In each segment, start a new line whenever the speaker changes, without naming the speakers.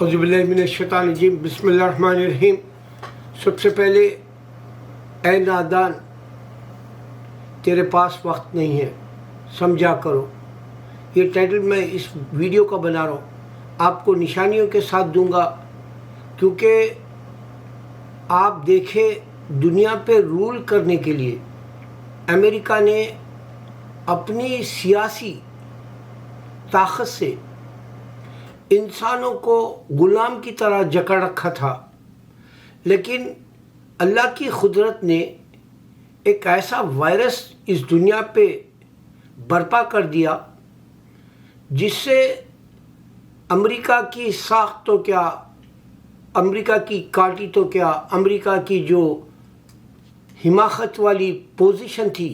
औज़ुबिल्लाहिमिनश्शैतानिर्रजीम बिस्मिल्लाहिर्रहमानिर्रहीम। सबसे पहले ए नादान, तेरे पास वक्त नहीं है, समझा करो। ये टाइटल मैं इस वीडियो का बना रहा हूँ, आपको निशानियों के साथ दूंगा, क्योंकि आप देखें दुनिया पे रूल करने के लिए अमेरिका ने अपनी सियासी ताकत से इंसानों को गुलाम की तरह जकड़ रखा था। लेकिन अल्लाह की कुदरत ने एक ऐसा वायरस इस दुनिया पे बर्पा कर दिया जिससे अमेरिका की साख तो क्या, अमेरिका की काटी तो क्या, अमेरिका की जो हिमाकत वाली पोजीशन थी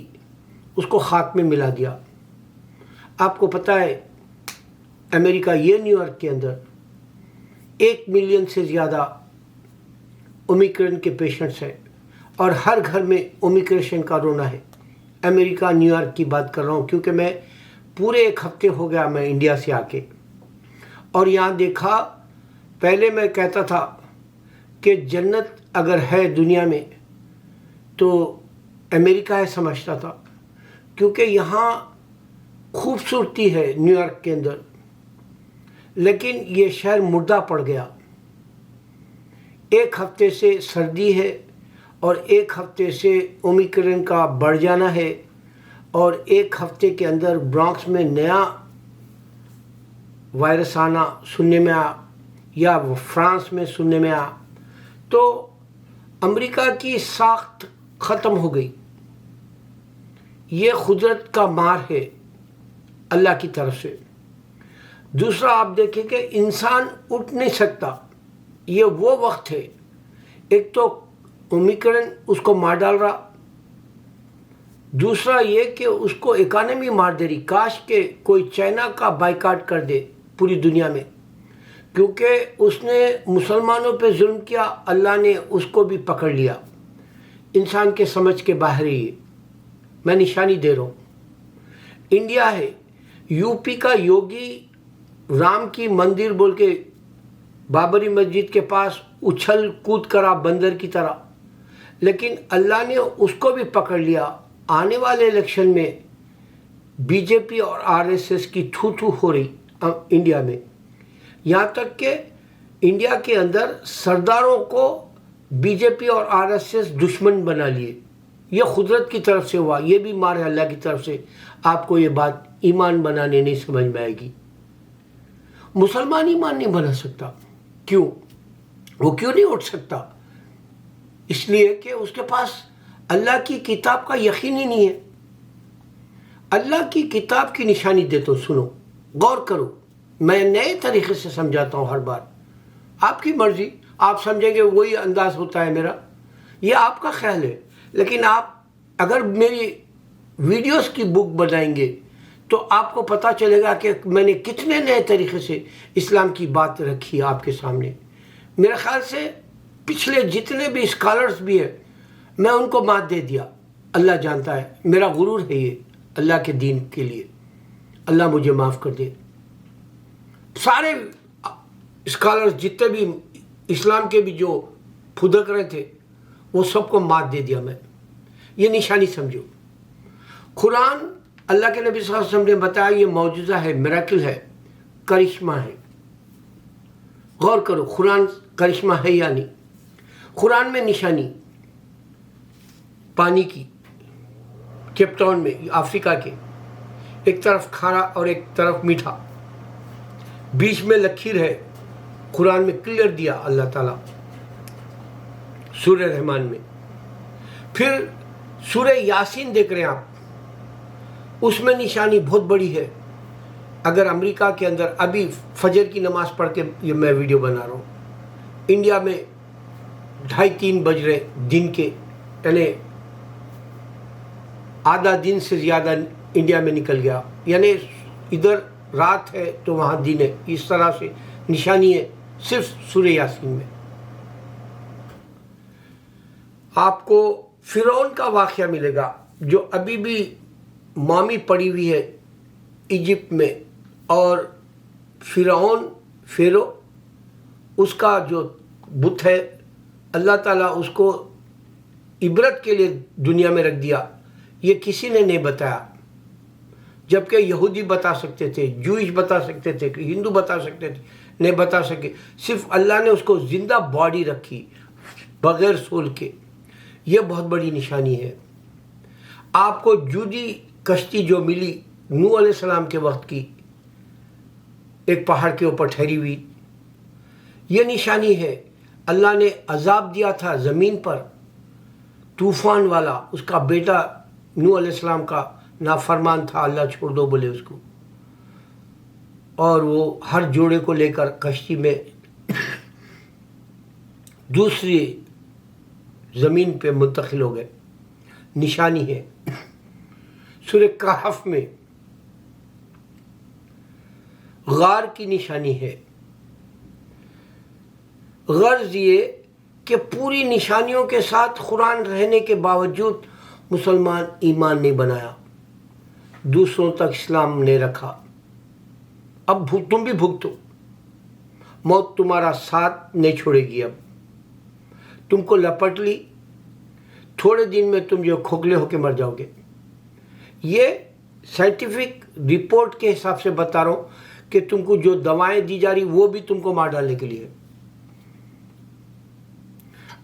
उसको खाक में मिला दिया। आपको पता है अमेरिका ये न्यूयॉर्क के अंदर 1 मिलियन से ज़्यादा ओमिक्रॉन के पेशेंट्स हैं और हर घर में ओमिक्रॉन का रोना है। अमेरिका न्यूयॉर्क की बात कर रहा हूँ क्योंकि मैं पूरे 1 हफ्ते हो गया मैं इंडिया से आके, और यहाँ देखा। पहले मैं कहता था कि जन्नत अगर है दुनिया में तो अमेरिका है समझता था, क्योंकि यहाँ खूबसूरती है न्यूयॉर्क के अंदर। लेकिन ये शहर मुर्दा पड़ गया। 1 हफ्ते से सर्दी है और 1 हफ्ते से ओमिक्रॉन का बढ़ जाना है, और 1 हफ्ते के अंदर ब्रॉन्क्स में नया वायरस आना सुनने में आया, या फ्रांस में सुनने में आया। तो अमेरिका की साख्त ख़त्म हो गई। ये कुदरत का मार है अल्लाह की तरफ से। दूसरा, आप देखें कि इंसान उठ नहीं सकता। ये वो वक्त है, एक तो ओमिक्रॉन उसको मार डाल रहा, दूसरा ये कि उसको इकानमी मार दे रही। काश के कोई चाइना का बाइकाट कर दे पूरी दुनिया में, क्योंकि उसने मुसलमानों पे जुल्म किया, अल्लाह ने उसको भी पकड़ लिया। इंसान के समझ के बाहर ही है। मैं निशानी दे रहा हूँ। इंडिया है, यूपी का योगी राम की मंदिर बोल के बाबरी मस्जिद के पास उछल कूद करा बंदर की तरह, लेकिन अल्लाह ने उसको भी पकड़ लिया। आने वाले इलेक्शन में बीजेपी और आरएसएस की थू थू हो रही इंडिया में। यहाँ तक कि इंडिया के अंदर सरदारों को बीजेपी और आरएसएस दुश्मन बना लिए। ये कुदरत की तरफ से हुआ, ये भी मार है अल्लाह की तरफ से। आपको ये बात ईमान बनाने नहीं समझ में आएगी। मुसलमान ईमान नहीं बना सकता। क्यों? वो क्यों नहीं उठ सकता? इसलिए कि उसके पास अल्लाह की किताब का यकीन ही नहीं है। अल्लाह की किताब की निशानी दे तो सुनो, गौर करो। मैं नए तरीके से समझाता हूँ हर बार। आपकी मर्जी, आप समझेंगे वही अंदाज होता है मेरा, ये आपका ख्याल है। लेकिन आप अगर मेरी वीडियोस की बुक बनाएंगे तो आपको पता चलेगा कि मैंने कितने नए तरीके से इस्लाम की बात रखी है आपके सामने। मेरे ख्याल से पिछले जितने भी स्कॉलर्स भी हैं, मैं उनको मात दे दिया। अल्लाह जानता है, मेरा गुरूर है ये अल्लाह के दीन के लिए। अल्लाह मुझे माफ़ कर दे। सारे स्कॉलर्स जितने भी इस्लाम के भी जो फुदक रहे थे वो सबको मात दे दिया मैं। ये निशानी समझो। कुरान, अल्लाह के नबी सल्लल्लाहु अलैहि वसल्लम ने बताया, ये मौजूज़ा है, मिरेकल है, करिश्मा है। गौर करो, कुरान करिश्मा है या नहीं। कुरान में निशानी पानी की, केपटाउन में, अफ्रीका के, एक तरफ खारा और एक तरफ मीठा, बीच में लकीर है। कुरान में क्लियर दिया अल्लाह ताला सूरह रहमान में। फिर सूरह यासीन देख रहे हैं आप, उसमें निशानी बहुत बड़ी है। अगर अमेरिका के अंदर अभी फजर की नमाज पढ़ के ये मैं वीडियो बना रहा हूँ, इंडिया में 2:30-3 बज रहे दिन के, यानी आधा दिन से ज़्यादा इंडिया में निकल गया, यानी इधर रात है तो वहाँ दिन है। इस तरह से निशानी है सिर्फ सूरह यासीन में। आपको फिरौन का वाक़या मिलेगा जो अभी भी मामी पड़ी हुई है इजिप्ट में, और फिरौन फेरो उसका जो बुत है, अल्लाह ताला उसको इबरत के लिए दुनिया में रख दिया, ये किसी ने नहीं बताया। जबकि यहूदी बता सकते थे, जूइश बता सकते थे, हिंदू बता सकते थे, नहीं बता सके। सिर्फ अल्लाह ने उसको जिंदा बॉडी रखी बगैर सोल के। ये बहुत बड़ी निशानी है। आपको जूदी कश्ती जो मिली नूह अलैहिस्सलाम के वक्त की, एक पहाड़ के ऊपर ठहरी हुई, ये निशानी है। अल्लाह ने अजाब दिया था ज़मीन पर, तूफान वाला। उसका बेटा नूह अलैहिस्सलाम का नाफरमान था, अल्लाह छोड़ दो बोले उसको, और वो हर जोड़े को लेकर कश्ती में दूसरी ज़मीन पे मुंतकिल हो गए। निशानी है। सूरह कहफ में गार की निशानी है। गर्ज ये कि पूरी निशानियों के साथ कुरान रहने के बावजूद मुसलमान ईमान नहीं बनाया, दूसरों तक इस्लाम ने रखा। अब तुम भी भुगतो, मौत तुम्हारा साथ नहीं छोड़ेगी। अब तुमको लपट ली, थोड़े दिन में तुम जो खोखले होकर मर जाओगे। ये साइंटिफिक रिपोर्ट के हिसाब से बता रहा हूँ कि तुमको जो दवाएं दी जा रही वो भी तुमको मार डालने के लिए।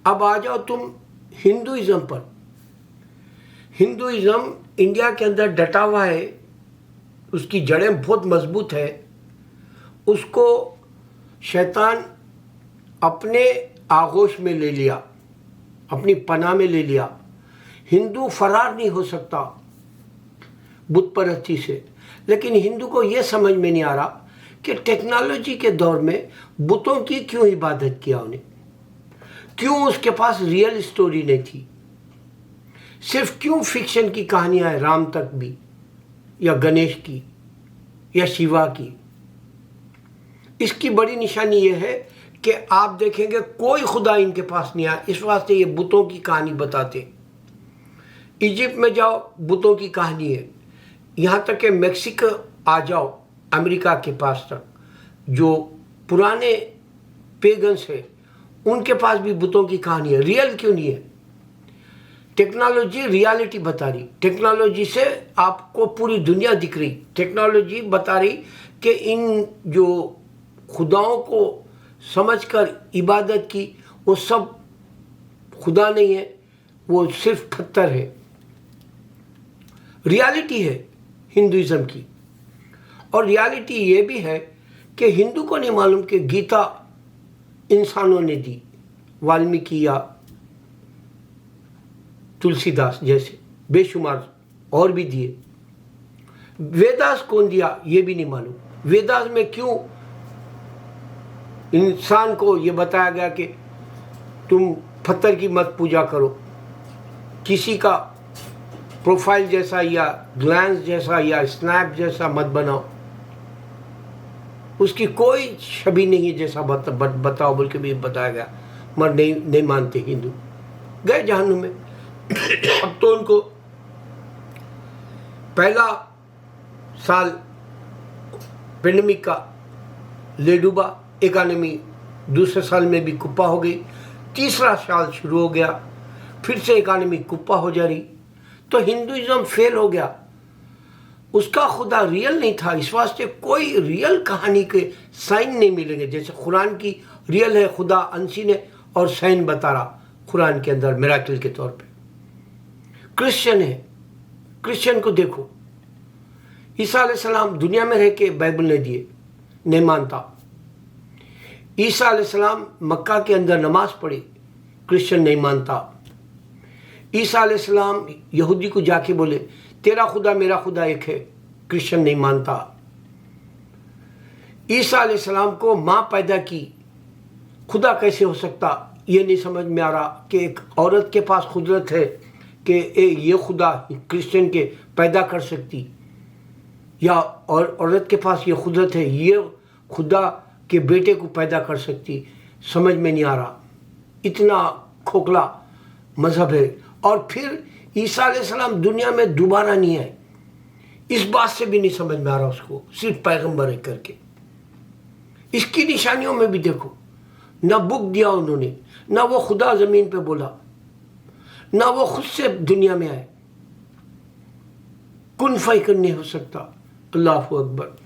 अब आ जाओ तुम हिंदुइज्म पर। हिंदुइज्म इंडिया के अंदर डटा हुआ है, उसकी जड़ें बहुत मजबूत है। उसको शैतान अपने आगोश में ले लिया, अपनी पनाह में ले लिया। हिंदू फरार नहीं हो सकता बुत परस्ती से। लेकिन हिंदू को यह समझ में नहीं आ रहा कि टेक्नोलॉजी के दौर में बुतों की क्यों इबादत किया उन्हें, क्यों उसके पास रियल स्टोरी नहीं थी, सिर्फ क्यों फिक्शन की कहानियां हैं, राम तक भी, या गणेश की, या शिवा की। इसकी बड़ी निशानी यह है कि आप देखेंगे कोई खुदा इनके पास नहीं आया, इस वास्ते ये बुतों की कहानी बताते। इजिप्ट में जाओ, बुतों की कहानी है। यहाँ तक कि मेक्सिको आ जाओ, अमेरिका के पास तक, जो पुराने पेगन्स है उनके पास भी बुतों की कहानी है। रियल क्यों नहीं है? टेक्नोलॉजी रियलिटी बता रही। टेक्नोलॉजी से आपको पूरी दुनिया दिख रही। टेक्नोलॉजी बता रही कि इन जो खुदाओं को समझकर इबादत की, वो सब खुदा नहीं है, वो सिर्फ पत्थर है। रियलिटी है हिंदुइज्म की। और रियलिटी ये भी है कि हिंदू को नहीं मालूम कि गीता इंसानों ने दी, वाल्मीकि या तुलसीदास जैसे बेशुमार और भी दिए। वेदास कौन दिया ये भी नहीं मालूम। वेदास में क्यों इंसान को ये बताया गया कि तुम पत्थर की मत पूजा करो, किसी का प्रोफाइल जैसा या ग्लैंस जैसा या स्नैप जैसा मत बनाओ, उसकी कोई छवि नहीं है जैसा बताओ बोल के भी बताया गया। मगर नहीं मानते हिंदू, गए जहन्नुम में। अब तो उनको पहला साल पेंडेमिक का ले डूबा, इकानमी दूसरे साल में भी कुप्पा हो गई, तीसरा साल शुरू हो गया, फिर से इकानमी कुप्पा हो जा रही। तो हिंदुइज्म फेल हो गया। उसका खुदा रियल नहीं था, इस वास्ते कोई रियल कहानी के साइन नहीं मिलेंगे। जैसे कुरान की रियल है, खुदा अनसीन है और साइन बता रहा कुरान के अंदर मिराकिल के तौर पे। क्रिश्चियन है, क्रिश्चियन को देखो, ईसा अलैहिस्सलाम दुनिया में रह के बाइबल ने दिए, नहीं मानता। ईसा अलैहिस्सलाम मक्का के अंदर नमाज पढ़ी, क्रिश्चियन नहीं मानता। ईसा अलैहिस्सलाम यहूदी को जाके बोले तेरा खुदा मेरा खुदा एक है, क्रिश्चियन नहीं मानता। ईसा अलैहिस्सलाम को माँ पैदा की, खुदा कैसे हो सकता, ये नहीं समझ में आ रहा कि एक औरत के पास कुदरत है कि ये खुदा क्रिश्चियन के पैदा कर सकती, या और औरत के पास ये कुदरत है ये खुदा के बेटे को पैदा कर सकती। समझ में नहीं आ रहा, इतना खोखला मजहब है। और फिर ईसा अलैहिस्सलाम दुनिया में दोबारा नहीं आए, इस बात से भी नहीं समझ में आ रहा उसको, सिर्फ पैगंबर है करके। इसकी निशानियों में भी देखो, ना बुक दिया उन्होंने, ना वो खुदा ज़मीन पे बोला, ना वो खुद से दुनिया में आए। कुन फ़ैकन नहीं हो सकता। अल्लाहु अकबर।